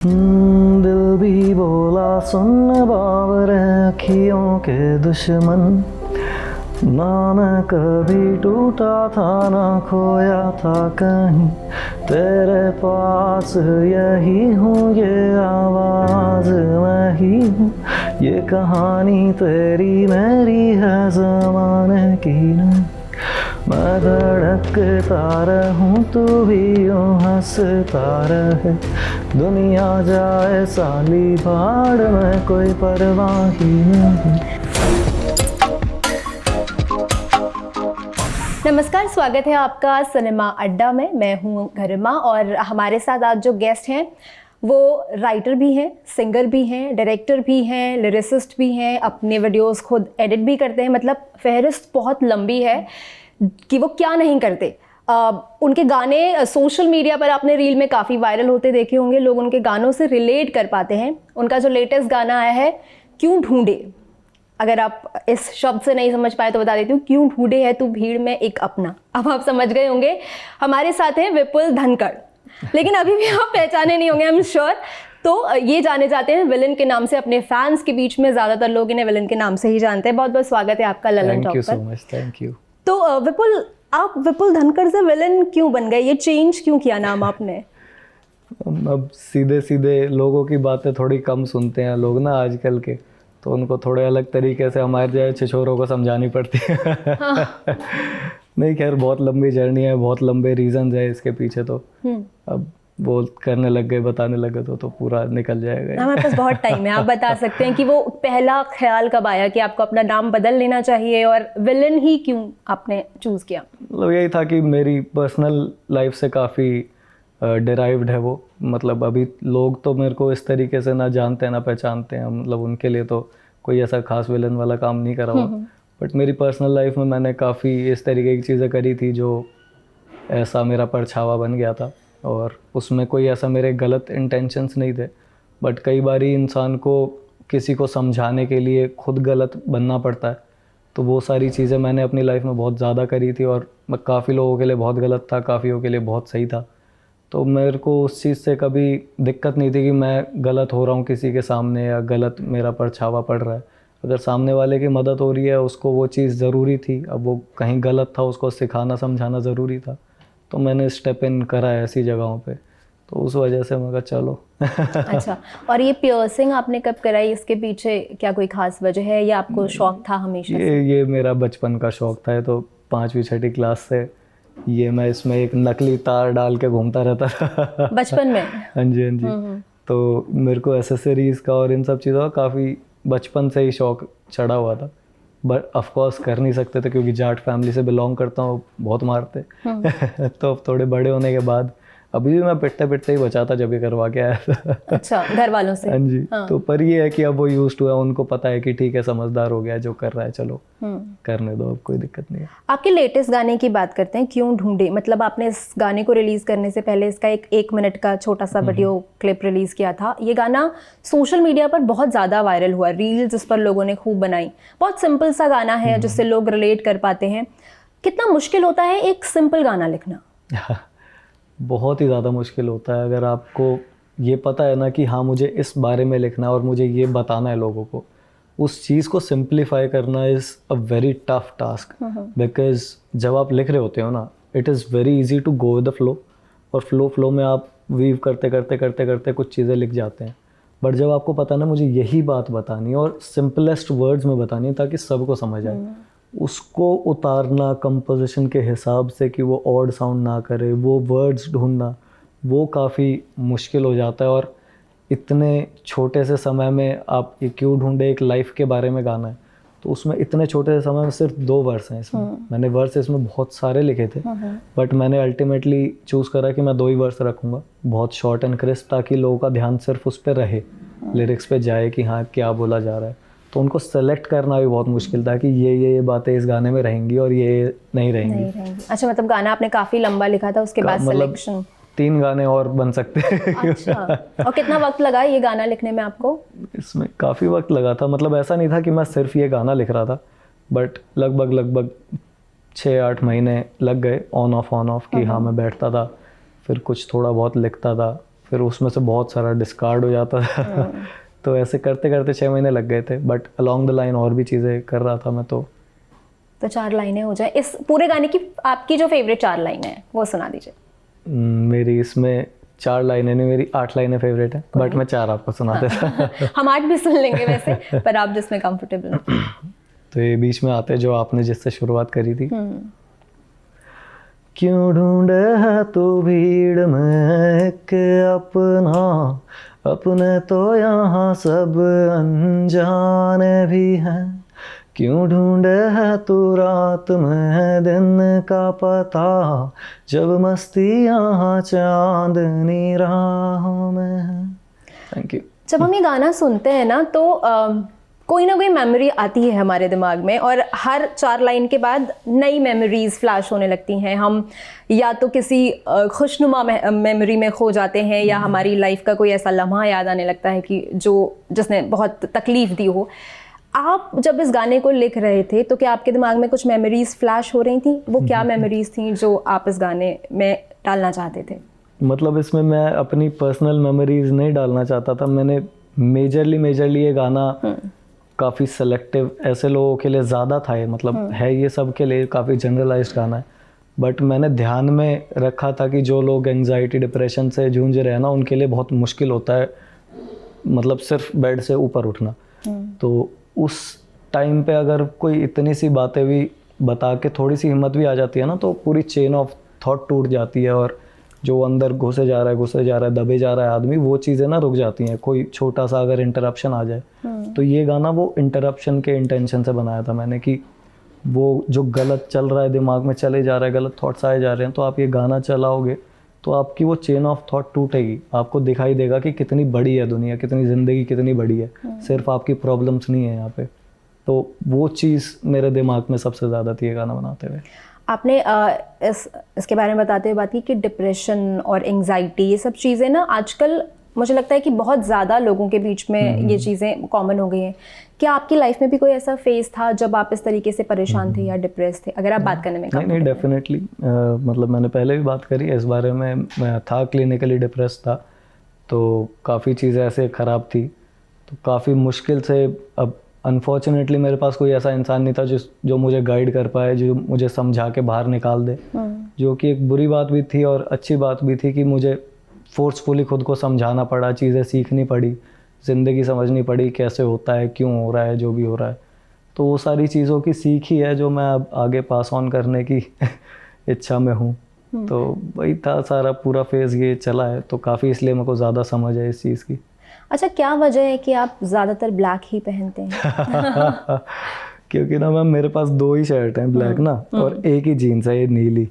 दिल भी बोला सुन बावर अखियों के दुश्मन, ना मैं कभी टूटा था ना खोया था कहीं, तेरे पास यही हूँ, ये आवाज़ मैं ही हूँ, ये कहानी तेरी मेरी है ज़माने की नहीं। मैं धड़कता रहूं तू भी यूं हंसता रहे, दुनिया जाए साली भाड़ में कोई परवाह ही नहीं। नमस्कार, स्वागत है आपका सिनेमा अड्डा में। मैं हूं गरिमा और हमारे साथ आज जो गेस्ट हैं वो राइटर भी हैं, सिंगर भी हैं, डायरेक्टर भी हैं, लिरिसिस्ट भी हैं, अपने वीडियोस खुद एडिट भी करते हैं। मतलब फहरिस्त बहुत लंबी है कि वो क्या नहीं करते। उनके गाने सोशल मीडिया पर आपने रील में काफ़ी वायरल होते देखे होंगे, लोग उनके गानों से रिलेट कर पाते हैं। उनका जो लेटेस्ट गाना आया है क्यों ढूंढे, अगर आप इस शब्द से नहीं समझ पाए तो बता देती हूँ, क्यों ढूंढे है तू भीड़ में एक अपना। अब आप समझ गए होंगे। हमारे साथ हैं विपुल धनखड़, लेकिन अभी भी आप पहचाने नहीं होंगे, आई एम श्योर। तो ये जाने जाते हैं विलन के नाम से, अपने फैंस के बीच में ज़्यादातर लोग इन्हें विलन के नाम से ही जानते हैं। बहुत बहुत स्वागत है आपका ललन टॉक पर। Thank you so much. Thank you. तो विपुल, आप विपुल धनखड़ से विलन क्यों बन गए? ये चेंज क्यों किया नाम आपने? अब सीधे सीधे लोगों की बातें थोड़ी कम सुनते हैं लोग ना आजकल के, तो उनको थोड़े अलग तरीके से हमारे जैसे छिछोरों को समझानी पड़ती है। हाँ। नहीं, खैर बहुत लंबी जर्नी है, बहुत लंबे रीजंस है इसके पीछे। तो अब वो करने लग गए, बताने लगे तो पूरा निकल जाएगा। हमारे पास बहुत टाइम है, आप बता सकते हैं कि वो पहला ख्याल कब आया कि आपको अपना नाम बदल लेना चाहिए और विलन ही क्यों आपने चूज़ किया? मतलब यही था कि मेरी पर्सनल लाइफ से काफ़ी डिराइव्ड है वो। मतलब अभी लोग तो मेरे को इस तरीके से ना जानते हैं ना पहचानते हैं, मतलब उनके लिए तो कोई ऐसा खास विलन वाला काम नहीं करा हुआ। बट मेरी पर्सनल लाइफ में मैंने काफ़ी इस तरीके की चीज़ें करी थी जो ऐसा मेरा परछावा बन गया था, और उसमें कोई ऐसा मेरे गलत इंटेंशंस नहीं थे। बट कई बारी इंसान को किसी को समझाने के लिए खुद गलत बनना पड़ता है, तो वो सारी चीज़ें मैंने अपनी लाइफ में बहुत ज़्यादा करी थी, और मैं काफ़ी लोगों के लिए बहुत गलत था, काफ़ियों के लिए बहुत सही था। तो मेरे को उस चीज़ से कभी दिक्कत नहीं थी कि मैं गलत हो रहा हूँ किसी के सामने या गलत मेरा परछावा पड़ रहा है। अगर सामने वाले की मदद हो रही है, उसको वो चीज़ ज़रूरी थी, अब वो कहीं गलत था, उसको सिखाना समझाना ज़रूरी था, तो मैंने स्टेप इन करा है ऐसी जगहों पे। तो उस वजह से मैं कहा चलो। अच्छा, और ये पियर्सिंग आपने कब कराई? इसके पीछे क्या कोई खास वजह है या आपको शौक था हमेशा से? ये मेरा बचपन का शौक था। तो 5वीं-6ठी क्लास से ये मैं इसमें एक नकली तार डाल के घूमता रहता था बचपन में? हाँ जी, हाँ जी। तो मेरे को एसेसरीज़ का और इन सब चीज़ों का काफ़ी बचपन से ही शौक चढ़ा हुआ था। बट ऑफ कोर्स कर नहीं सकते थे क्योंकि जाट फैमिली से बिलोंग करता हूँ, बहुत मारते। तो अब थोड़े बड़े होने के बाद अभी भी मैं पिटते पिटते ही बचाता जब ये करवा के आया था। अच्छा, घर वालों से? हाँ जी। हाँ। तो पर ये है कि अब वो यूज्ड टू है, उनको पता है कि ठीक है, समझदार हो गया, जो कर रहा है चलो करने दो, अब कोई दिक्कत नहीं है। आपके लेटेस्ट गाने की बात करते हैं, क्यों ढूंढे। मतलब आपने इस गाने को रिलीज करने से पहले इसका एक मिनट का छोटा सा वीडियो क्लिप रिलीज किया था। ये गाना सोशल मीडिया पर बहुत ज़्यादा वायरल हुआ, रील्स इस पर लोगों ने खूब बनाई। बहुत सिंपल सा गाना है जिससे लोग रिलेट कर पाते हैं। कितना मुश्किल होता है एक सिंपल गाना लिखना? बहुत ही ज़्यादा मुश्किल होता है। अगर आपको ये पता है ना कि हाँ मुझे इस बारे में लिखना है और मुझे ये बताना है लोगों को, उस चीज़ को सिंप्लीफाई करना is a very tough task. Because जब आप लिख रहे होते हो ना, it is very easy to go with the flow, और फ्लो में आप वीव करते करते कुछ चीज़ें लिख जाते हैं। बट जब आपको पता ना मुझे यही बात बतानी है और सिंपलेस्ट वर्ड्स में बतानी है ताकि सबको समझ आए, उसको उतारना कंपोजिशन के हिसाब से कि वो ऑड साउंड ना करे, वो वर्ड्स ढूंढना, वो काफ़ी मुश्किल हो जाता है। और इतने छोटे से समय में आप ये क्यों ढूंढे, एक लाइफ के बारे में गाना है, तो उसमें इतने छोटे से समय में सिर्फ 2 वर्स हैं इसमें। मैंने वर्स इसमें बहुत सारे लिखे थे, बट मैंने अल्टीमेटली चूज़ करा कि मैं 2 ही वर्स रखूँगा, बहुत शॉर्ट एंड क्रिस्प, ताकि लोगों का ध्यान सिर्फ उस पर रहे, लिरिक्स पे जाए कि हाँ क्या बोला जा रहा है। तो उनको सेलेक्ट करना भी बहुत मुश्किल था कि ये बातें इस गाने में रहेंगी और ये नहीं रहेंगी। अच्छा, मतलब गाना आपने काफ़ी लंबा लिखा था, उसके बाद सिलेक्शन 3 गाने और बन सकते हैं। अच्छा, और कितना वक्त लगा ये गाना लिखने में आपको? इसमें काफ़ी वक्त लगा था। मतलब ऐसा नहीं था कि मैं सिर्फ ये गाना लिख रहा था, बट लगभग 6-8 महीने लग गए ऑन ऑफ कि हाँ मैं बैठता था, फिर कुछ थोड़ा बहुत लिखता था, फिर उसमें से बहुत सारा डिस्कार्ड हो जाता था तो ऐसे करते करते 6 महीने लग गए थे, बट अलॉन्ग द लाइन और भी चीज़ें कर रहा था मैं। तो 4 लाइनें हो जाए इस पूरे गाने की, आपकी जो फेवरेट 4 लाइनें हैं वो सुना दीजिए। मेरी इसमें 4 लाइनें नहीं, मेरी 8 लाइनें फेवरेट है, बट मैं 4 आपको सुना देता हम 8 भी सुन लेंगे वैसे, पर आप जिसमें कंफर्टेबल हो। तो ये बीच में आते जो आपने जिससे शुरुआत करी थी। क्यों ढूंढे है तू भीड़ में एक अपना, अपने तो यहाँ सब अनजाने भी हैं। क्यों ढूंढे है तू रात में दिन का पता, जब मस्ती यहाँ चांदनी राहों में है। Thank you. जब हम ये गाना सुनते हैं ना तो कोई ना कोई मेमोरी आती है हमारे दिमाग में, और हर 4 लाइन के बाद नई मेमोरीज फ्लैश होने लगती हैं। हम या तो किसी खुशनुमा मेमोरी में खो जाते हैं, या हमारी लाइफ का कोई ऐसा लम्हा याद आने लगता है कि जिसने बहुत तकलीफ़ दी हो। आप जब इस गाने को लिख रहे थे तो क्या आपके दिमाग में कुछ मेमोरीज फ्लैश हो रही थी? वो क्या मेमोरीज थी जो आप इस गाने में डालना चाहते थे? मतलब इसमें मैं अपनी पर्सनल मेमोरीज नहीं डालना चाहता था। मैंने मेजरली ये गाना काफ़ी सेलेक्टिव ऐसे लोगों के लिए ज़्यादा था, ये मतलब है ये सब के लिए काफ़ी जनरलाइज्ड गाना है, बट मैंने ध्यान में रखा था कि जो लोग एंजाइटी डिप्रेशन से जूझ रहे हैं ना, उनके लिए बहुत मुश्किल होता है मतलब सिर्फ बेड से ऊपर उठना। तो उस टाइम पे अगर कोई इतनी सी बातें भी बता के थोड़ी सी हिम्मत भी आ जाती है ना, तो पूरी चेन ऑफ थॉट टूट जाती है, और जो अंदर घुसे जा रहा है दबे जा रहा है आदमी, वो चीज़ें ना रुक जाती हैं। कोई छोटा सा अगर इंटरप्शन आ जाए, तो ये गाना वो इंटरप्शन के इंटेंशन से बनाया था मैंने, कि वो जो गलत चल रहा है दिमाग में चले जा रहा है, गलत थॉट्स आए जा रहे हैं, तो आप ये गाना चलाओगे तो आपकी वो चेन ऑफ थॉट टूटेगी। आपको दिखाई देगा कि कितनी बड़ी है दुनिया, कितनी ज़िंदगी कितनी बड़ी है, सिर्फ आपकी प्रॉब्लम्स नहीं है यहाँ पे। तो वो चीज़ मेरे दिमाग में सबसे ज़्यादा थी ये गाना बनाते हुए। आपने इसके बारे में बताते हुए बात की कि डिप्रेशन और एंजाइटी, ये सब चीज़ें ना आजकल मुझे लगता है कि बहुत ज़्यादा लोगों के बीच में ये चीज़ें कॉमन हो गई हैं। क्या आपकी लाइफ में भी कोई ऐसा फेज़ था जब आप इस तरीके से परेशान थे या डिप्रेस थे, अगर आप बात करने में? नहीं डेफिनेटली, मतलब मैंने पहले भी बात करी इस बारे में। मैं था क्लिनिकली डिप्रेस था, तो काफ़ी चीज़ें ऐसे ख़राब थी, तो काफ़ी मुश्किल से, अब अनफॉर्चुनेटली मेरे पास कोई ऐसा इंसान नहीं था जो मुझे गाइड कर पाए, जो मुझे समझा के बाहर निकाल दे, जो कि एक बुरी बात भी थी और अच्छी बात भी थी कि मुझे फोर्सफुली खुद को समझाना पड़ा, चीज़ें सीखनी पड़ी, ज़िंदगी समझनी पड़ी, कैसे होता है, क्यों हो रहा है जो भी हो रहा है। तो वो सारी चीज़ों की सीख ही है जो मैं अब आगे पास ऑन करने की इच्छा में हूँ। तो वही था सारा पूरा फेज़, ये चला है, तो काफ़ी इसलिए मेरे को ज़्यादा समझ है इस चीज़ की। अच्छा, क्या वजह है कि आप ज़्यादातर ब्लैक ही पहनते हैं? क्योंकि ना मैम मेरे पास 2 ही शर्ट हैं ब्लैक ना, और एक ही जीन्स है ये नीली,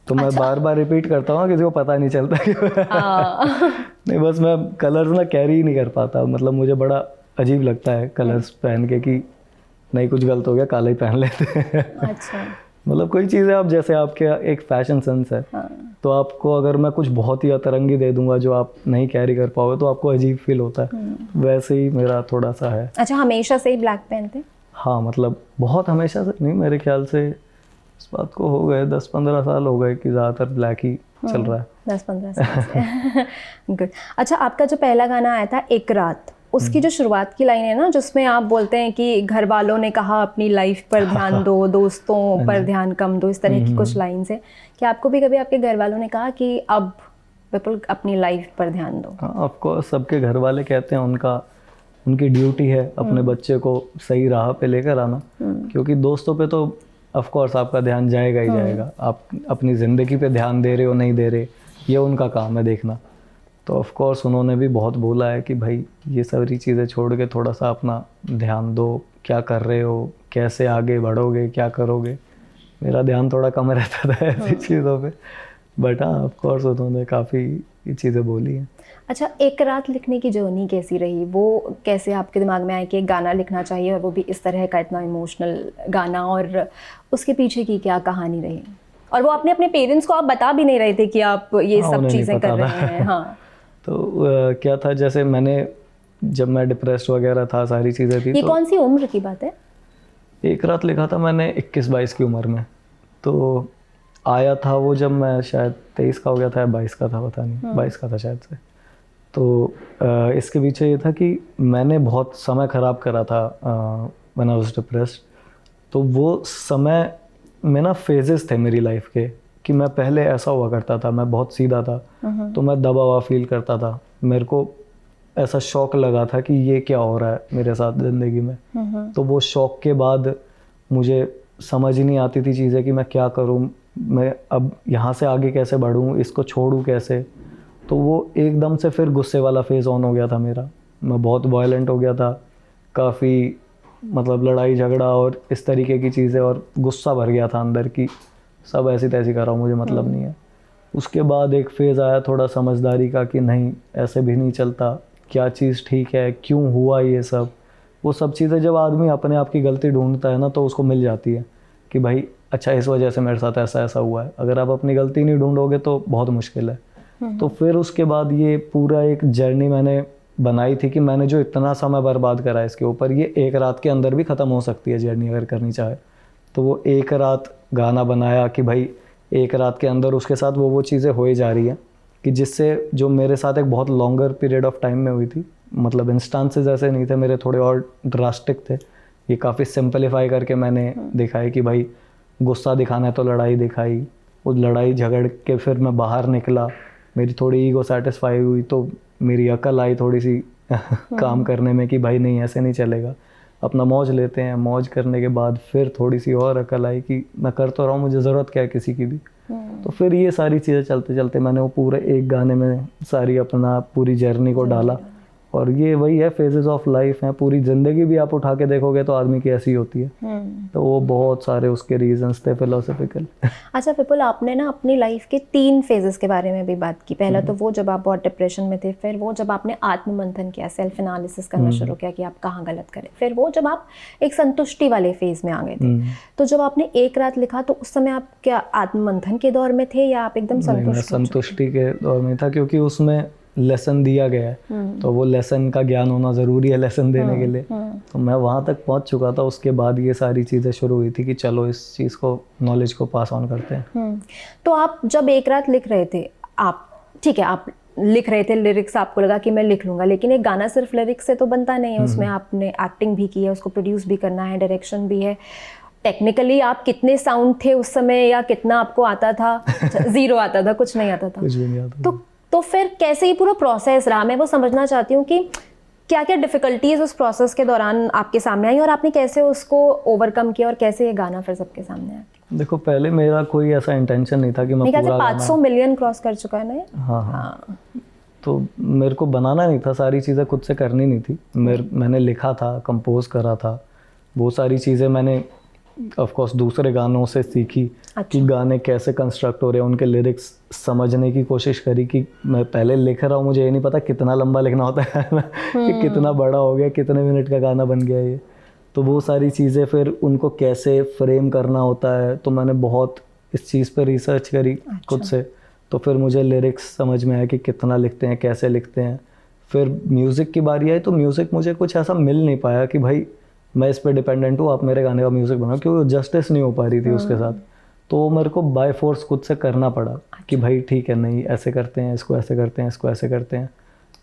तो मैं बार बार रिपीट करता हूँ, किसी को पता नहीं चलता कि नहीं, बस मैं कलर्स ना कैरी ही नहीं कर पाता। मतलब मुझे बड़ा अजीब लगता है कलर्स पहन के कि नहीं कुछ गलत हो गया, काला ही पहन लेते हैं। अच्छा। मतलब कोई चीज़ है, आप जैसे आपके एक फैशन सेंस है, तो आपको अगर मैं कुछ बहुत ही अतरंगी दे दूंगा जो आप नहीं कैरी कर पाओगे, तो आपको अजीब फील होता है। वैसे ही मेरा थोड़ा सा है। अच्छा, हमेशा से ही ब्लैक पहनते हैं? हाँ, मतलब बहुत हमेशा से नहीं, मेरे ख्याल से इस बात को हो गए 10-15 साल हो गए कि ज़्यादातर ब्लैक ही चल रहा है। 10-15 साल से। गुड। अच्छा, आपका जो पहला गाना आया था एक रात, उसकी जो शुरुआत की लाइन है ना, जिसमें आप बोलते हैं कि घर वालों ने कहा अपनी लाइफ पर ध्यान दो, दोस्तों पर ध्यान कम दो, इस तरह की कुछ लाइन्स है। क्या आपको भी कभी आपके घर वालों ने कहा कि अब बिल्कुल अपनी लाइफ पर ध्यान दो? हाँ, ऑफ कोर्स सबके घर वाले कहते हैं, उनकी ड्यूटी है अपने बच्चे को सही राह पे लेकर आना, क्योंकि दोस्तों पे तो ऑफ कोर्स आपका ध्यान जाएगा ही जाएगा। आप अपनी ज़िंदगी पे ध्यान दे रहे हो नहीं दे रहे, ये उनका काम है देखना। तो ऑफ कोर्स उन्होंने भी बहुत बोला है कि भाई ये सारी चीज़ें छोड़ के थोड़ा सा अपना ध्यान दो, क्या कर रहे हो, कैसे आगे बढ़ोगे, क्या करोगे। मेरा ध्यान थोड़ा कम रहता था ऐसी चीज़ों पे, बट हाँ ऑफ कोर्स उन्होंने काफ़ी चीज़ें बोली हैं। अच्छा, एक रात लिखने की जर्नी कैसी रही? वो कैसे आपके दिमाग में आया कि एक गाना लिखना चाहिए, और वो भी इस तरह का इतना इमोशनल गाना, और उसके पीछे की क्या कहानी रही? और वो अपने पेरेंट्स को आप बता भी नहीं रहे थे कि आप ये सब चीज़ें कर रहे हैं? हाँ। तो क्या था, जैसे जब मैं डिप्रेस्ड वगैरह था, सारी चीज़ें थी। ये तो कौन सी उम्र की बात है? एक रात लिखा था मैंने 21-22 की उम्र में। तो आया था वो जब मैं शायद 23 का हो गया था या 22 का था, पता नहीं, 22 का था शायद से। तो इसके पीछे ये था कि मैंने बहुत समय ख़राब करा था व्हेन आई वाज डिप्रेस्ड। तो वो समय में ना फेजेस थे मेरी लाइफ के, कि मैं पहले ऐसा हुआ करता था, मैं बहुत सीधा था, तो मैं दबा हुआ फील करता था। मेरे को ऐसा शौक लगा था कि ये क्या हो रहा है मेरे साथ ज़िंदगी में। तो वो शौक के बाद मुझे समझ ही नहीं आती थी चीज़ें कि मैं क्या करूँ, मैं अब यहाँ से आगे कैसे बढ़ूँ, इसको छोड़ूँ कैसे। तो वो एकदम से फिर गुस्से वाला फेज़ ऑन हो गया था मेरा। मैं बहुत वायलेंट हो गया था, काफ़ी मतलब लड़ाई झगड़ा और इस तरीके की चीज़ें, और गुस्सा भर गया था अंदर की सब ऐसी तैसी कर रहा हूँ, मुझे मतलब नहीं है। उसके बाद एक फेज़ आया थोड़ा समझदारी का कि नहीं ऐसे भी नहीं चलता, क्या चीज़ ठीक है, क्यों हुआ ये सब। वो सब चीज़ें जब आदमी अपने आप की गलती ढूंढता है ना तो उसको मिल जाती है कि भाई अच्छा इस वजह से मेरे साथ ऐसा ऐसा हुआ है। अगर आप अपनी गलती नहीं ढूंढोगे तो बहुत मुश्किल है। तो फिर उसके बाद ये पूरा एक जर्नी मैंने बनाई थी कि मैंने जो इतना समय बर्बाद करा है इसके ऊपर, ये एक रात के अंदर भी ख़त्म हो सकती है जर्नी अगर करनी चाहे। तो वो एक रात गाना बनाया कि भाई एक रात के अंदर उसके साथ वो चीज़ें हो ही जा रही हैं कि जिससे जो मेरे साथ एक बहुत लॉन्गर पीरियड ऑफ टाइम में हुई थी, मतलब इंस्टांसेस ऐसे नहीं थे मेरे, थोड़े और ड्रास्टिक थे। ये काफ़ी सिंपलीफाई करके मैंने दिखाई कि भाई गुस्सा दिखाना है तो लड़ाई दिखाई, उस लड़ाई झगड़ के फिर मैं बाहर निकला, मेरी थोड़ी ईगो सेटिस्फाई हुई तो मेरी अकल आई थोड़ी सी काम करने में कि भाई नहीं ऐसे नहीं चलेगा, अपना मौज लेते हैं। मौज करने के बाद फिर थोड़ी सी और अकल आई कि मैं कर तो रहा हूँ, मुझे ज़रूरत क्या है किसी की भी। तो फिर ये सारी चीज़ें चलते चलते मैंने वो पूरे एक गाने में सारी अपना पूरी जर्नी को डाला। और ये वही है, फेजेस ऑफ लाइफ हैं। पूरी ज़िंदगी भी आप उठा के देखोगे तो आदमी की ऐसी होती है। तो वो बहुत सारे उसके रीजंस थे फिलोसफिकल। अच्छा विपुल, आपने ना अपनी लाइफ के 3 फेजेस के बारे में भी बात की। पहला तो वो जब आप बहुत डिप्रेशन में थे, फिर वो जब आपने आत्ममंथन किया, सेल्फ एनालिसिस करना शुरू किया कि आप कहाँ गलत करें, फिर वो जब आप एक संतुष्टि वाले फेज में आ गए थे। तो जब आपने एक रात लिखा तो उस समय आप क्या आत्ममंथन के दौर में थे या आप एकदम संतुष्टि के दौर में था, क्योंकि उसमें लेसन दिया गया है तो वो लेसन का ज्ञान होना ज़रूरी है लेसन देने के लिए। तो मैं वहाँ तक पहुँच चुका था। उसके बाद ये सारी चीज़ें शुरू हुई थी कि चलो इस चीज़ को, नॉलेज को पास ऑन करते हैं। तो आप जब एक रात लिख रहे थे, आप ठीक है आप लिख रहे थे लिरिक्स, आपको लगा कि मैं लिख लूँगा, लेकिन एक गाना सिर्फ लिरिक्स से तो बनता नहीं है। उसमें आपने एक्टिंग भी की है, उसको प्रोड्यूस भी करना है, डायरेक्शन भी है। टेक्निकली आप कितने साउंड थे उस समय, या कितना आपको आता था? 0 आता था, कुछ नहीं आता था? कुछ भी नहीं आता। तो फिर कैसे ये पूरा प्रोसेस रहा? मैं वो समझना चाहती हूँ कि क्या क्या डिफ़िकल्टीज उस प्रोसेस के दौरान आपके सामने आई और आपने कैसे उसको ओवरकम किया और कैसे ये गाना फिर सबके सामने आया? देखो पहले मेरा कोई ऐसा इंटेंशन नहीं था कि मैं पूरा 500 मिलियन क्रॉस कर चुका है ना ये। हाँ। तो मेरे को बनाना नहीं था, सारी चीज़ें खुद से करनी नहीं थी। मैंने लिखा था, कंपोज करा था, वो सारी चीज़ें मैंने ऑफ कोर्स दूसरे गानों से सीखी। कि गाने कैसे कंस्ट्रक्ट हो रहे हैं, उनके लिरिक्स समझने की कोशिश करी। कि मैं पहले लिख रहा हूँ, मुझे ये नहीं पता कितना लंबा लिखना होता है कि कितना बड़ा हो गया, कितने मिनट का गाना बन गया ये। तो वो सारी चीज़ें फिर उनको कैसे फ्रेम करना होता है, तो मैंने बहुत इस चीज़ पर रिसर्च करी खुद से। तो फिर मुझे लिरिक्स समझ में आया कि कितना लिखते हैं, कैसे लिखते हैं। फिर म्यूज़िक की बारी आई तो म्यूज़िक मुझे कुछ ऐसा मिल नहीं पाया कि भाई मैं इस पर डिपेंडेंट हूँ, आप मेरे गाने का म्यूज़िक बनाओ, क्योंकि जस्टिस नहीं हो पा रही थी उसके साथ। तो मेरे को बाय फोर्स खुद से करना पड़ा कि भाई ठीक है, नहीं ऐसे करते हैं, इसको ऐसे करते हैं, इसको ऐसे करते हैं।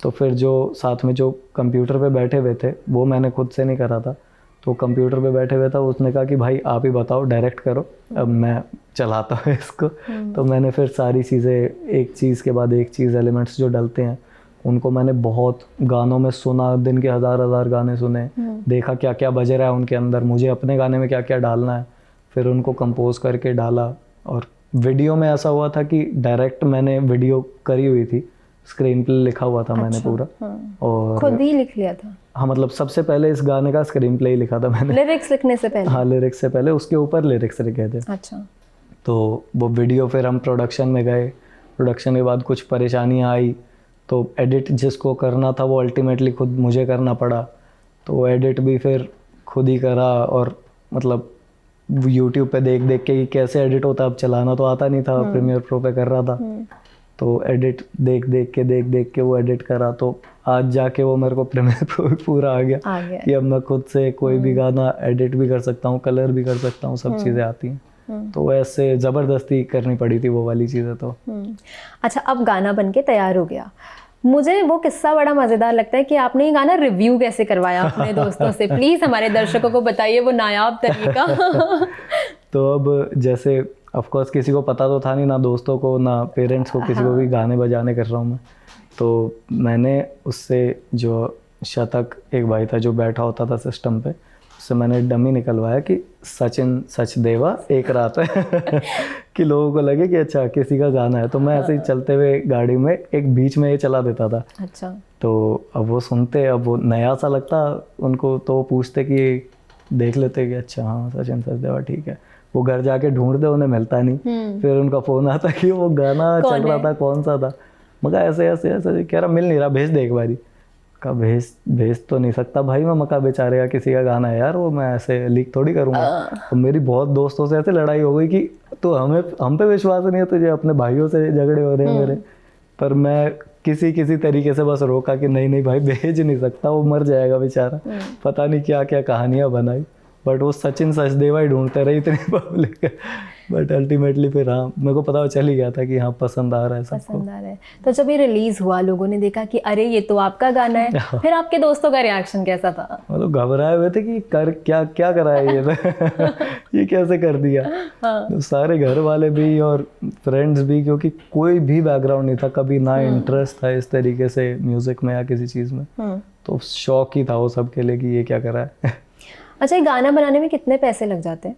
तो फिर जो साथ में जो कंप्यूटर पे बैठे हुए थे वो मैंने खुद से नहीं करा था। तो कंप्यूटर पे बैठे हुए था, उसने कहा कि भाई आप ही बताओ, डायरेक्ट करो, अब मैं चलाता हूँ इसको। तो मैंने फिर सारी चीज़ें एक चीज़ के बाद एक चीज़, एलिमेंट्स जो डलते हैं उनको मैंने बहुत गानों में सुना, दिन के 1000 गाने सुने, देखा क्या क्या बज रहा है उनके अंदर, मुझे अपने गाने में क्या क्या डालना है, फिर उनको कंपोज करके डाला। और वीडियो में ऐसा हुआ था कि डायरेक्ट मैंने वीडियो करी हुई थी, स्क्रीन प्ले लिखा हुआ था मैंने पूरा। और खुद ही लिख लिया था? हाँ, मतलब सबसे पहले इस गाने का स्क्रीन प्ले ही लिखा था मैंने, लिरिक्स लिखने से पहले? हाँ, लिरिक्स से पहले, उसके ऊपर लिरिक्स लिखे थे। अच्छा। तो वो वीडियो फिर हम प्रोडक्शन में गए, प्रोडक्शन के बाद कुछ परेशानियाँ आई, तो एडिट जिसको करना था वो अल्टीमेटली खुद मुझे करना पड़ा। तो एडिट भी फिर खुद ही करा, और मतलब यूट्यूब पे देख देख के कैसे एडिट होता, अब चलाना तो आता नहीं था, प्रीमियर प्रो पे कर रहा था। तो एडिट देख देख के वो एडिट करा। तो आज जाके वो मेरे को प्रीमियर प्रो भी पूरा आ गया कि अब मैं खुद से कोई भी गाना एडिट भी कर सकता हूँ, कलर भी कर सकता हूँ, सब चीज़ें आती हैं। तो ऐसे ज़बरदस्ती करनी पड़ी थी वो वाली चीज़ें तो। अच्छा, अब गाना बन के तैयार हो गया, मुझे वो किस्सा बड़ा मज़ेदार लगता है कि आपने ये गाना रिव्यू कैसे करवाया अपने दोस्तों से, प्लीज़ हमारे दर्शकों को बताइए वो नायाब तरीका। तो अब जैसे ऑफ कोर्स किसी को पता तो था नहीं, ना दोस्तों को ना पेरेंट्स को, किसी को भी गाने बजाने कर रहा हूँ मैं। तो मैंने उससे जो शतक एक भाई था जो बैठा होता था सिस्टम पे, उससे मैंने डमी निकलवाया कि सचिन सचदेवा एक रात है कि लोगों को लगे कि अच्छा किसी का गाना है। तो मैं ऐसे ही चलते हुए गाड़ी में एक बीच में ये चला देता था। अच्छा। तो अब वो सुनते, अब वो नया सा लगता उनको, तो वो पूछते कि देख लेते कि अच्छा हाँ सचिन सचदेवा ठीक है। वो घर जाके ढूंढते, उन्हें मिलता नहीं। फिर उनका फ़ोन आता कि वो गाना चल रहा था, कौन सा था। मगर ऐसे ऐसे ऐसे कह रहा मिल नहीं रहा, भेज दे एक बारी। का भेज तो नहीं सकता भाई मैं, मका बेचारे का किसी का गाना है यार, वो मैं ऐसे लीक थोड़ी करूँगा। तो मेरी बहुत दोस्तों से ऐसे लड़ाई हो गई कि तो हम पे विश्वास नहीं है तुझे, अपने भाइयों से झगड़े हो रहे हैं मेरे। पर मैं किसी तरीके से बस रोका कि नहीं भाई भेज नहीं सकता, वो मर जाएगा बेचारा। पता नहीं क्या क्या कहानियाँ बनाई, बट वो सचिन सचदेवा ही ढूंढते रहे इतनी पब्लिक। बट अल्टीमेटली फिर हाँ मेरे को पता चल ही गया था कि हाँ पसंद आ रहा है सबको। पसंद आ रहा है। तो जब ये रिलीज हुआ, लोगों ने देखा कि अरे ये तो आपका गाना है, फिर आपके दोस्तों का रिएक्शन कैसा था? मतलब घबराए हुए थे कि कर क्या करा है ये ये कैसे कर दिया। हाँ। तो सारे घर वाले भी और फ्रेंड्स भी, क्योंकि कोई भी बैकग्राउंड नहीं था कभी, ना इंटरेस्ट था इस तरीके से म्यूजिक में या किसी चीज़ में। तो शौक ही था वो सबके लिए कि ये क्या करा है। अच्छा, ये गाना बनाने में कितने पैसे लग जाते हैं?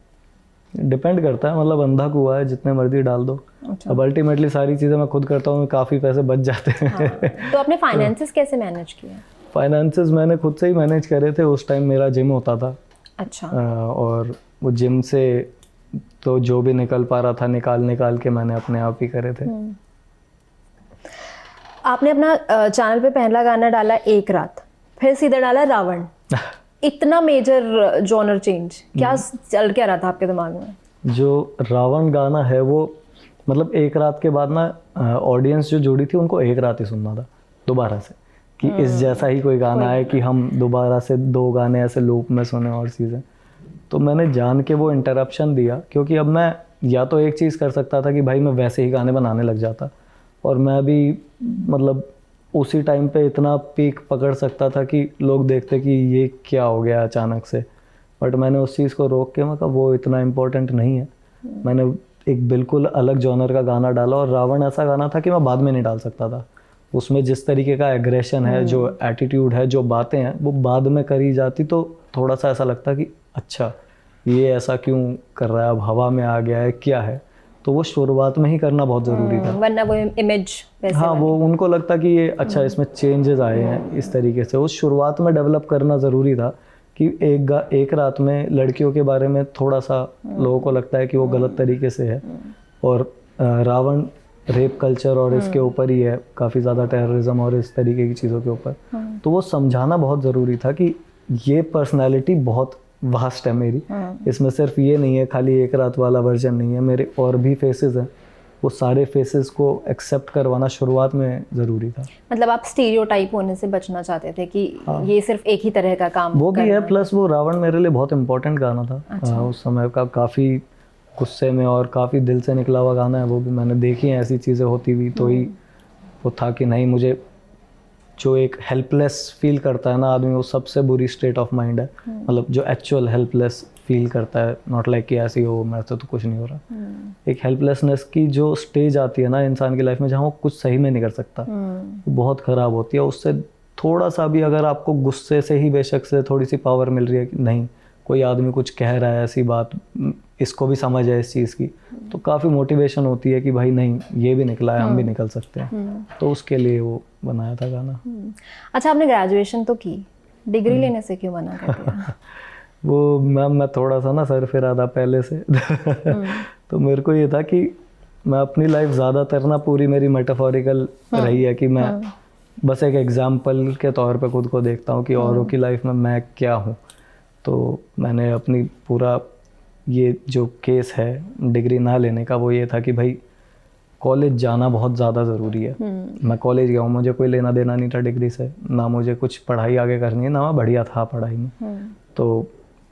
डिपेंड करता है, मतलब अंधा कुआं है, जितने मर्जी डाल दो। अच्छा। अब अल्टीमेटली सारी चीज़ें मैं खुद करता हूँ, काफ़ी पैसे बच जाते हैं। हाँ। तो आपने फाइनेंसेस कैसे मैनेज किया? फाइनेंसेस मैंने खुद से ही मैनेज करे थे। उस टाइम मेरा जिम होता था। अच्छा। और वो जिम से तो जो भी निकल पा रहा था निकाल के मैंने अपने आप ही करे थे। आपने अपना चैनल पे पहला गाना डाला एक रात, फिर सीधा डाला रावण। इतना मेजर जॉनर चेंज, क्या चल क्या रहा था आपके दिमाग में? जो रावण गाना है वो मतलब एक रात के बाद ना ऑडियंस जो जुड़ी थी उनको एक रात ही सुनना था दोबारा से, कि इस जैसा ही कोई गाना है कि हम दोबारा से 2 गाने ऐसे लूप में सुने और चीज़ें। तो मैंने जान के वो इंटरप्शन दिया, क्योंकि अब मैं या तो एक चीज़ कर सकता था कि भाई मैं वैसे ही गाने बनाने लग जाता, और मैं भी मतलब उसी टाइम पे इतना पीक पकड़ सकता था कि लोग देखते कि ये क्या हो गया अचानक से। बट मैंने उस चीज़ को रोक के, मतलब वो इतना इम्पोर्टेंट नहीं है। मैंने एक बिल्कुल अलग जॉनर का गाना डाला, और रावण ऐसा गाना था कि मैं बाद में नहीं डाल सकता था। उसमें जिस तरीके का एग्रेशन है, जो एटीट्यूड है, जो बातें हैं, वो बाद में करी जाती तो थोड़ा सा ऐसा लगता कि अच्छा ये ऐसा क्यों कर रहा है, अब हवा में आ गया है, क्या है। तो वो शुरुआत में ही करना बहुत ज़रूरी था, वरना वो इमेज वैसे हाँ वो उनको लगता कि ये अच्छा इसमें चेंजेस आए हैं इस तरीके से। उस शुरुआत में डेवलप करना ज़रूरी था कि एक रात में लड़कियों के बारे में थोड़ा सा लोगों को लगता है कि वो गलत तरीके से है, और रावण रेप कल्चर और इसके ऊपर ही है, काफ़ी ज़्यादा टेररिज्म और इस तरीके की चीज़ों के ऊपर। तो वो समझाना बहुत ज़रूरी था कि ये पर्सनैलिटी बहुत वास्ट है मेरी, इसमें सिर्फ ये नहीं है, खाली एक रात वाला वर्जन नहीं है, मेरे और भी फेसेस हैं। वो सारे फेसेस को एक्सेप्ट करवाना शुरुआत में ज़रूरी था। मतलब आप स्टीरियोटाइप होने से बचना चाहते थे कि ये सिर्फ एक ही तरह का काम वो भी है, प्लस वो रावण मेरे लिए बहुत इम्पोर्टेंट गाना था। अच्छा। उस समय का काफ़ी गुस्से में और काफ़ी दिल से निकला हुआ गाना है। वो भी मैंने देखी हैं ऐसी चीज़ें होती हुई, तो ही वो था कि नहीं, मुझे जो एक हेल्पलेस फील करता है ना आदमी, वो सबसे बुरी स्टेट ऑफ माइंड है। मतलब जो एक्चुअल हेल्पलेस फील करता है, नॉट लाइक कि ऐसी हो मेरे से तो कुछ नहीं हो रहा। एक हेल्पलेसनेस की जो स्टेज आती है ना इंसान की लाइफ में, जहाँ वो कुछ सही में नहीं कर सकता, वो बहुत ख़राब होती है। उससे थोड़ा सा भी अगर आपको गुस्से से ही बेशक से थोड़ी सी पावर मिल रही है कि नहीं कोई आदमी कुछ कह रहा है ऐसी बात, इसको भी समझ है इस चीज़ की, तो काफ़ी मोटिवेशन होती है कि भाई नहीं ये भी निकला है, हम भी निकल सकते हैं। तो उसके लिए वो बनाया था गाना। अच्छा, आपने ग्रेजुएशन तो की, डिग्री लेने से क्यों मना कर दिया? वो मैम मैं थोड़ा सा ना सर फिरा था पहले से तो मेरे को ये था कि मैं अपनी लाइफ ज़्यादातर ना पूरी मेरी मेटाफोरिकल रही है कि मैं बस एक एग्जाम्पल के तौर पे खुद को देखता हूँ कि औरों की लाइफ में मैं क्या हूँ। तो मैंने अपनी पूरा ये जो केस है डिग्री ना लेने का, वो ये था कि भाई कॉलेज जाना बहुत ज़्यादा ज़रूरी है। मैं कॉलेज गया हूँ, मुझे कोई लेना देना नहीं था डिग्री से, ना मुझे कुछ पढ़ाई आगे करनी है, ना मैं बढ़िया था पढ़ाई में। तो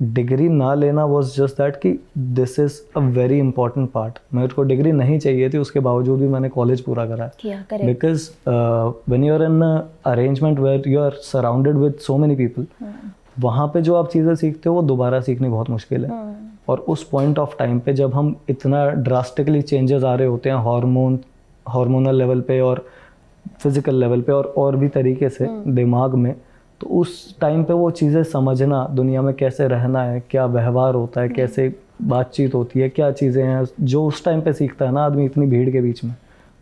डिग्री ना लेना वॉज जस्ट दैट कि this is a very important part. मेरे को डिग्री नहीं चाहिए थी, उसके बावजूद भी मैंने कॉलेज पूरा करा because when you are in arrangement where you are surrounded with so many people, वहाँ पे जो आप चीज़ें सीखते हो वो दोबारा सीखनी बहुत मुश्किल है। और उस पॉइंट ऑफ टाइम पे जब हम इतना ड्रास्टिकली चेंजेस आ रहे होते हैं हार्मोनल लेवल पे और फिजिकल लेवल पे और भी तरीके से दिमाग में, तो उस टाइम पे वो चीज़ें समझना, दुनिया में कैसे रहना है, क्या व्यवहार होता है, कैसे बातचीत होती है, क्या चीज़ें हैं जो उस टाइम पे सीखता है ना आदमी इतनी भीड़ के बीच में,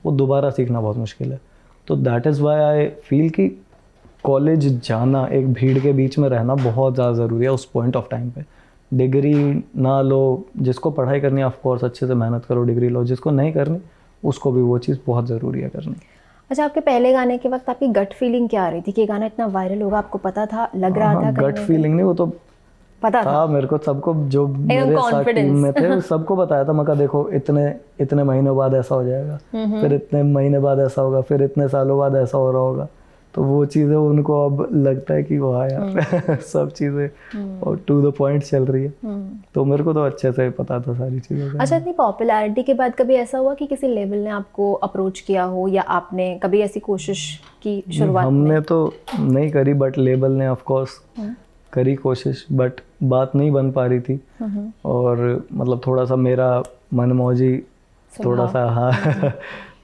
वो दोबारा सीखना बहुत मुश्किल है। तो that is why I feel कि कॉलेज जाना, एक भीड़ के बीच में रहना बहुत ज़्यादा ज़रूरी है उस पॉइंट ऑफ टाइम पे। डिग्री ना लो, जिसको पढ़ाई करनी है ऑफकोर्स अच्छे से मेहनत करो, डिग्री लो, जिसको नहीं करनी उसको भी वो चीज़ बहुत ज़रूरी है करनी। अच्छा, आपके पहले गाने के वक्त आपकी गट फीलिंग क्या आ रही थी कि ये गाना इतना वायरल होगा? आपको पता था, लग रहा था? गट फीलिंग नहीं, वो तो पता था मेरे को, सबको जो मेरे साथ टीम में थे सबको बताया था। मैं कहा देखो इतने महीनों बाद ऐसा हो जाएगा, फिर इतने महीने बाद ऐसा होगा, फिर इतने सालों बाद ऐसा हो रहा होगा। तो वो चीज़ें उनको अब लगता है कि वाह यार सब चीज़ें और टू द पॉइंट चल रही है। तो मेरे को तो अच्छे से पता था सारी चीज़ें। अच्छा, इतनी पॉपुलैरिटी के बाद कभी ऐसा हुआ कि किसी लेवल ने आपको अप्रोच किया हो, या आपने कभी ऐसी कोशिश की शुरुआत में? हमने तो नहीं करी, बट लेबल ने ऑफ कोर्स करी कोशिश, बट बात नहीं बन पा रही थी। और मतलब थोड़ा सा मेरा मनमौजी थोड़ा सा, हाँ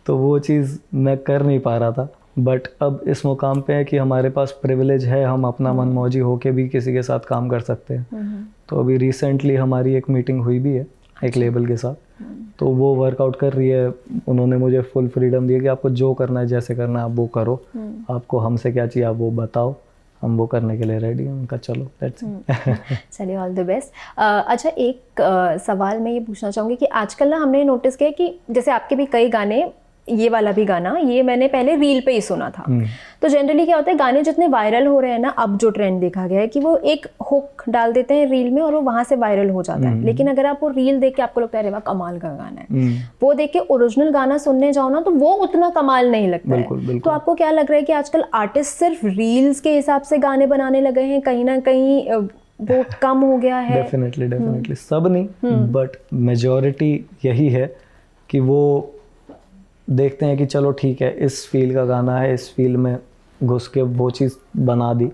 तो वो चीज़ मैं कर नहीं पा रहा था। बट अब इस मुकाम पे है कि हमारे पास प्रिविलेज है, हम अपना मनमौजी होके भी किसी के साथ काम कर सकते हैं। तो अभी रिसेंटली हमारी एक मीटिंग हुई भी है एक लेबल के साथ, तो वो वर्कआउट कर रही है। उन्होंने मुझे फुल फ्रीडम दी है कि आपको जो करना है, जैसे करना है आप वो करो, आपको हमसे क्या चाहिए आप वो बताओ, हम वो करने के लिए रेडी हैं। उनका चलो दैट्स इट। चलिए, ऑल द बेस्ट। अच्छा, एक सवाल मैं ये पूछना चाहूँगी कि आजकल ना हमने नोटिस किया कि जैसे आपके भी कई गाने, ये वाला भी गाना, ये मैंने पहले रील पे ही सुना था। तो जनरली क्या होता है, गाने जितने वायरल हो रहे हैं ना, अब जो ट्रेंड देखा गया है कि वो एक हुक डाल देते हैं रील में और वो वहां से वायरल हो जाता है। लेकिन अगर आप वो रील देख के आपको लगता है अरे वाह कमाल का गाना है, वो देख के ओरिजिनल गाना सुनने जाओ ना तो वो उतना कमाल नहीं लगता है। तो आपको क्या लग रहा है कि आजकल आर्टिस्ट सिर्फ रील्स के हिसाब से गाने बनाने लगे हैं, कहीं ना कहीं वो कम हो गया है? डेफिनेटली सब नहीं, बट मेजॉरिटी यही है कि वो देखते हैं कि चलो ठीक है इस फील का गाना है, इस फील में घुस के वो चीज़ बना दी।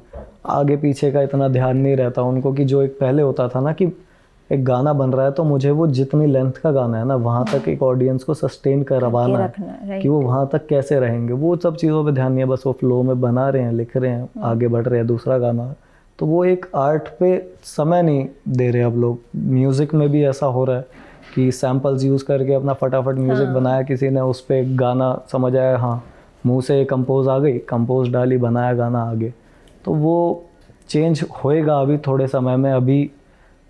आगे पीछे का इतना ध्यान नहीं रहता उनको कि जो एक पहले होता था ना कि एक गाना बन रहा है तो मुझे वो जितनी लेंथ का गाना है ना वहाँ तक एक ऑडियंस को सस्टेन करवाना है कि वो वहाँ तक कैसे रहेंगे, वो सब चीज़ों पे ध्यान नहीं है। बस वो फ्लो में बना रहे हैं, लिख रहे हैं, आगे बढ़ रहे हैं, दूसरा गाना। तो वो एक आर्ट पे समय नहीं दे रहे अब लोग। म्यूज़िक में भी ऐसा हो रहा है कि सैम्पल्स यूज़ करके अपना फटाफट म्यूज़िक बनाया किसी ने, उस पर एक गाना समझ आया, हाँ मुंह से कंपोज आ गई, कंपोज डाली, बनाया गाना आगे। तो वो चेंज होएगा अभी थोड़े समय में। अभी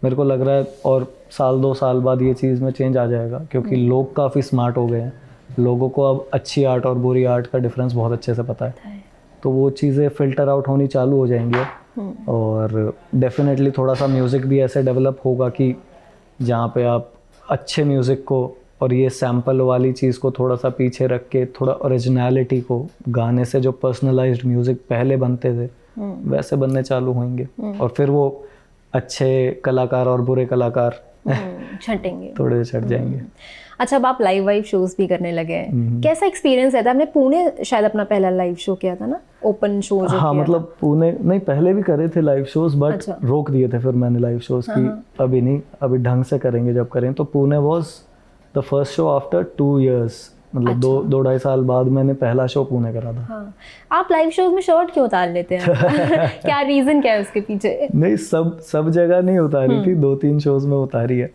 मेरे को लग रहा है और साल 2 साल बाद ये चीज़ में चेंज आ जाएगा, क्योंकि लोग काफ़ी स्मार्ट हो गए हैं। लोगों को अब अच्छी आर्ट और बुरी आर्ट का डिफरेंस बहुत अच्छे से पता है। तो वो चीज़ें फ़िल्टर आउट होनी चालू हो जाएंगी। और डेफिनेटली थोड़ा सा म्यूज़िक भी ऐसे डेवलप होगा कि जहाँ पे आप अच्छे म्यूज़िक को और ये सैम्पल वाली चीज़ को थोड़ा सा पीछे रख के थोड़ा ओरिजिनलिटी को, गाने से जो पर्सनलाइज्ड म्यूज़िक पहले बनते थे वैसे बनने चालू होंगे। और फिर वो अच्छे कलाकार और बुरे कलाकार छटेंगे, थोड़े छट जाएंगे। अच्छा, अब आप लाइव शोज भी करने लगे हैं, कैसा एक्सपीरियंस है? आपने पुणे शायद अपना पहला लाइव शो किया था ना, ओपन शो जो हाँ किया मतलब पुणे नहीं, पहले भी करे थे लाइव शोज, बट रोक दिए थे फिर मैंने लाइव शोज की। अभी नहीं, अभी ढंग से करेंगे जब करें। तो Pune was the first show after 2 years, मतलब 2-2.5 साल बाद मैंने पहला शो पुणे करा था। हाँ। आप लाइव शोज में शर्ट क्यों उतार लेते हैं? क्या रीजन क्या है उसके पीछे? नहीं, सब जगह नहीं उतारी थी, 2-3 शोज में उतारी है।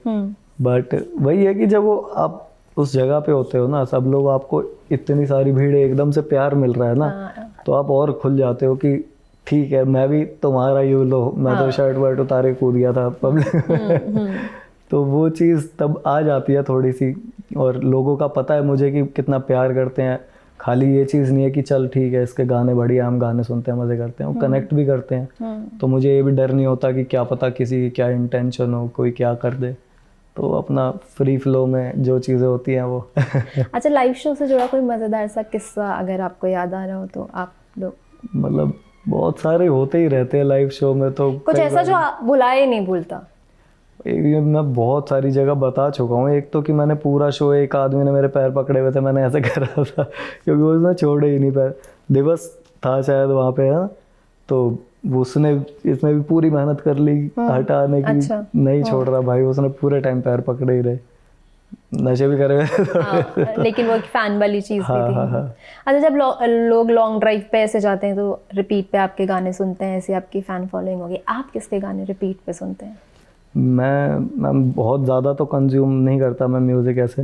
बट वही है कि जब वो आप उस जगह पे होते हो ना, सब लोग आपको, इतनी सारी भीड़ है, एकदम से प्यार मिल रहा है ना, तो आप और खुल जाते हो कि ठीक है मैं भी तुम्हारा यू लो, मैं तो शर्ट वर्ट उतारे कूद गया था पब्लिक। तो वो चीज़ तब आ जाती है थोड़ी सी। और लोगों का पता है मुझे कि कितना प्यार करते हैं। खाली ये चीज़ नहीं है कि चल ठीक है इसके गाने बढ़िया, हम गाने सुनते हैं, मज़े करते हैं, वो कनेक्ट भी करते हैं। तो मुझे ये भी डर नहीं होता कि क्या पता किसी की क्या इंटेंशन हो, कोई क्या कर दे। तो अपना फ्री फ्लो में जो चीज़ें होती हैं वो। अच्छा, लाइव शो से जुड़ा कोई मज़ेदार सा किस्सा अगर आपको याद आ रहा हो तो आप लोग? मतलब बहुत सारे होते ही रहते हैं लाइव शो में तो। कुछ ऐसा जो आप भुलाए नहीं भूलता? मैं बहुत सारी जगह बता चुका हूँ। एक तो कि मैंने पूरा शो, एक आदमी ने मेरे पैर पकड़े हुए थे, मैंने ऐसे करा था क्योंकि उसने छोड़े ही नहीं पैर। दिवस था शायद वहाँ पे, है, तो उसने इसमें भी पूरी मेहनत कर ली हटाने की। अच्छा। नहीं छोड़ रहा भाई, उसने पूरे टाइम पैर पकड़े ही रहे, नशे भी करे हुए थे। हाँ, लेकिन वो एक फैन वाली चीज़ भी हाँ, थी। हाँ, हाँ। अच्छा, जब लोग लॉन्ग ड्राइव पे ऐसे जाते हैं तो रिपीट पे आपके गाने सुनते हैं, ऐसे आपकी फ़ैन फॉलोइंग होगी, आप किसके गाने रिपीट पे सुनते हैं? मैं बहुत ज़्यादा तो कंज्यूम नहीं करता मैं म्यूज़िक ऐसे,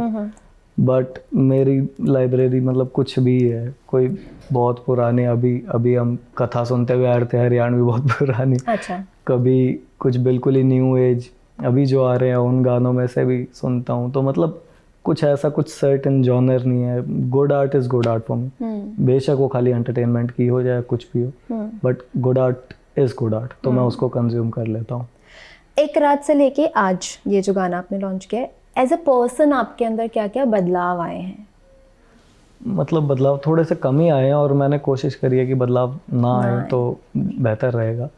बट मेरी लाइब्रेरी मतलब कुछ भी है, कोई बहुत पुराने, अभी हम कथा सुनते हुए आ रहे थे हरियाणवी बहुत पुरानी। अच्छा। कभी कुछ बिल्कुल ही न्यू एज अभी जो आ रहे हैं उन गानों में से भी सुनता हूँ। तो मतलब कुछ ऐसा कुछ सर्टेन जॉनर नहीं है। Good art is good art for me. बेशक वो खाली एंटरटेनमेंट की हो जाए कुछ भी हो, but good art is good art, तो मैं उसको कंज्यूम कर लेता हूँ। एक रात से लेके आज ये जो गाना आपने लॉन्च किया है, एज अ पर्सन आपके अंदर क्या क्या बदलाव आए हैं? मतलब बदलाव थोड़े से कम ही आए हैं और मैंने कोशिश करी है कि बदलाव ना आए तो बेहतर रहेगा।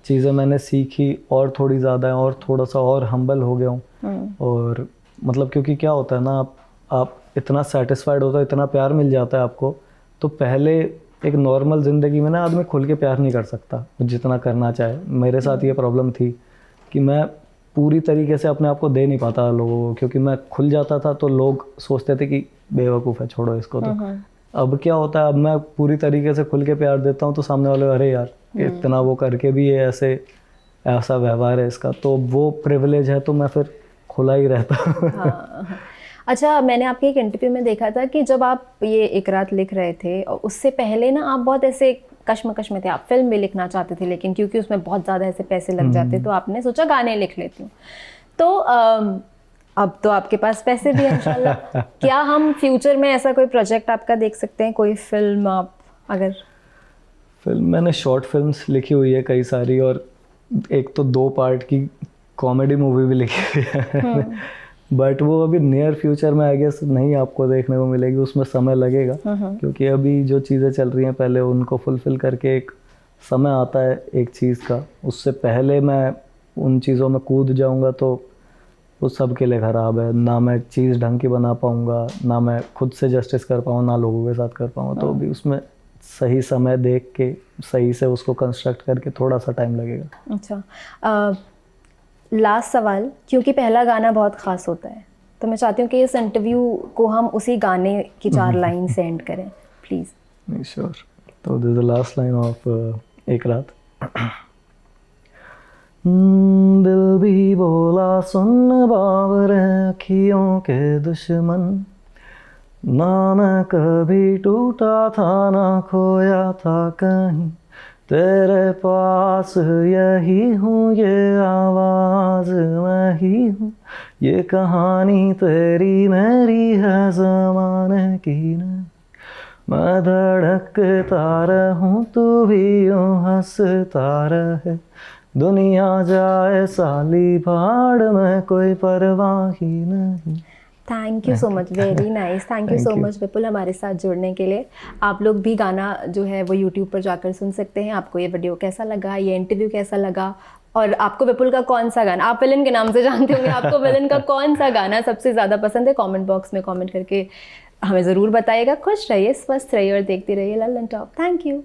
चीज़ें मैंने सीखी और थोड़ी ज़्यादा है और थोड़ा सा और हम्बल हो गया हूँ। और मतलब क्योंकि क्या होता है ना, आप इतना सेटिस्फाइड होता है, इतना प्यार मिल जाता है आपको, तो पहले एक नॉर्मल ज़िंदगी में ना आदमी खुल के प्यार नहीं कर सकता जितना करना चाहे। मेरे साथ ये प्रॉब्लम थी कि मैं पूरी तरीके से अपने आप को दे नहीं पाता लोगों को, क्योंकि मैं खुल जाता था तो लोग सोचते थे कि बेवकूफ़ है, छोड़ो इसको। तो अब क्या होता है, अब मैं पूरी तरीके से खुल के प्यार देता हूँ तो सामने वाले, अरे यार इतना वो करके भी ये ऐसा व्यवहार है इसका, तो वो प्रिविलेज है, तो मैं फिर खुला ही रहता हूँ। हाँ। अच्छा, मैंने आपके एक इंटरव्यू में देखा था कि जब आप ये एक रात लिख रहे थे और उससे पहले ना आप बहुत ऐसे कश्मकश में थे, आप फिल्म भी लिखना चाहते थे, लेकिन क्योंकि उसमें बहुत ज़्यादा ऐसे पैसे लग जाते तो आपने सोचा गाने लिख लेती हूँ। तो अब तो आपके पास पैसे भी हैं इंशाल्लाह। क्या हम फ्यूचर में ऐसा कोई प्रोजेक्ट आपका देख सकते हैं, कोई फिल्म? आप अगर फिल्म, मैंने शॉर्ट फिल्म्स लिखी हुई है कई सारी, और एक तो 2 पार्ट की कॉमेडी मूवी भी लिखी हुई है। बट वो अभी नियर फ्यूचर में आई गेस नहीं आपको देखने को मिलेगी, उसमें समय लगेगा, क्योंकि अभी जो चीज़ें चल रही हैं पहले उनको फुलफ़िल करके एक समय आता है एक चीज़ का, उससे पहले मैं उन चीज़ों में कूद जाऊंगा तो वो सब के लिए ख़राब है। ना मैं चीज़ ढंग की बना पाऊंगा, ना मैं खुद से जस्टिस कर पाऊँ, ना लोगों के साथ कर पाऊँगा। तो अभी उसमें सही समय देख के सही से उसको कंस्ट्रक्ट करके थोड़ा सा टाइम लगेगा। अच्छा, लास्ट सवाल, क्योंकि पहला गाना बहुत ख़ास होता है, तो मैं चाहती हूँ कि इस इंटरव्यू को हम उसी गाने की 4 लाइन से एंड करें, प्लीज़। श्योर। तो this is the last line of एक रात। दिल भी बोला सुन बावरे अखियों के दुश्मन, ना मैं कभी टूटा था ना खोया था कहीं, तेरे पास यही हूँ, ये आवाज़ मैं ही हूँ, ये कहानी तेरी मेरी है ज़माने की नहीं, मैं धड़कता रहूँ तू भी यूँ हंसता रहे, दुनिया जाए साली भाड़ में कोई परवाह ही नहीं। Thank you so much, very nice. Thank you so much Vipul हमारे साथ जुड़ने के लिए। आप लोग भी गाना जो है वो यूट्यूब पर जाकर सुन सकते हैं। आपको ये वीडियो कैसा लगा, ये इंटरव्यू कैसा लगा, और आपको विपुल का कौन सा गाना, आप विलन के नाम से जानते होंगे, आपको विलन का कौन सा गाना सबसे ज़्यादा पसंद है, कमेंट बॉक्स में कमेंट करके हमें ज़रूर बताइएगा। खुश रहिए, स्वस्थ रहिए और देखते रहिए लल्लन टॉप। Thank you.